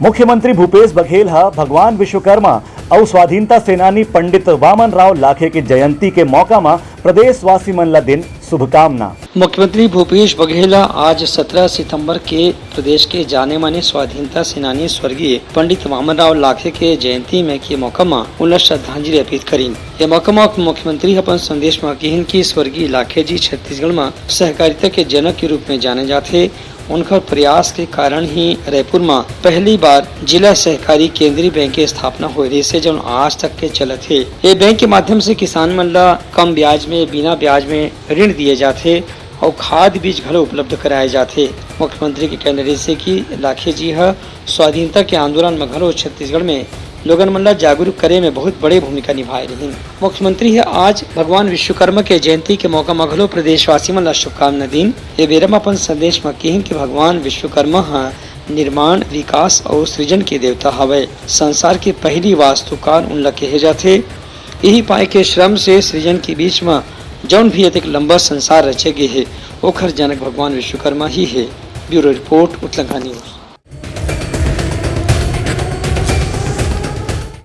मुख्यमंत्री भूपेश बघेल हा भगवान विश्वकर्मा और स्वाधीनता सेनानी पंडित वामन राव लाखे की जयंती के मौका में प्रदेशवासी मन ला दिन शुभकामना। मुख्यमंत्री भूपेश बघेल आज 17 सितंबर के प्रदेश के जाने माने स्वाधीनता सेनानी स्वर्गीय पंडित वामन राव लाखे के जयंती में के मौका में उन्हें श्रद्धांजलि अर्पित करी। ये मौका में मुख्यमंत्री अपन संदेश में कहन की स्वर्गीय लाखे जी छत्तीसगढ़ में सहकारिता के जनक के रूप में जाने जाते। उनका प्रयास के कारण ही रायपुर में पहली बार जिला सहकारी केंद्रीय बैंक की स्थापना हुई से जो आज तक के चलत है। ये बैंक के माध्यम से किसान मन ला कम ब्याज में बिना ब्याज में ऋण दिए जाते और खाद बीज घलो उपलब्ध कराए जाते। मुख्यमंत्री के कहने से कि लाखे जी स्वाधीनता के आंदोलन में घलो छत्तीसगढ़ में लोगन मन ला जागरूक करे में बहुत बड़ी भूमिका निभाए रही। मुख्यमंत्री है आज भगवान विश्वकर्मा के जयंती के मौका में घलो प्रदेशवासी मन ला शुभकामना दिन। ये बेरा में अपन संदेश में कहन कि भगवान विश्वकर्मा निर्माण विकास और सृजन के देवता हवे। संसार की पहली वास्तुकार उनला कहे जाते। यही पाए के श्रम से सृजन के बीच में जौन भी एक लंबा संसार रचे गे है ओखर जनक भगवान विश्वकर्मा ही है। Bureau report Uttarakhand news.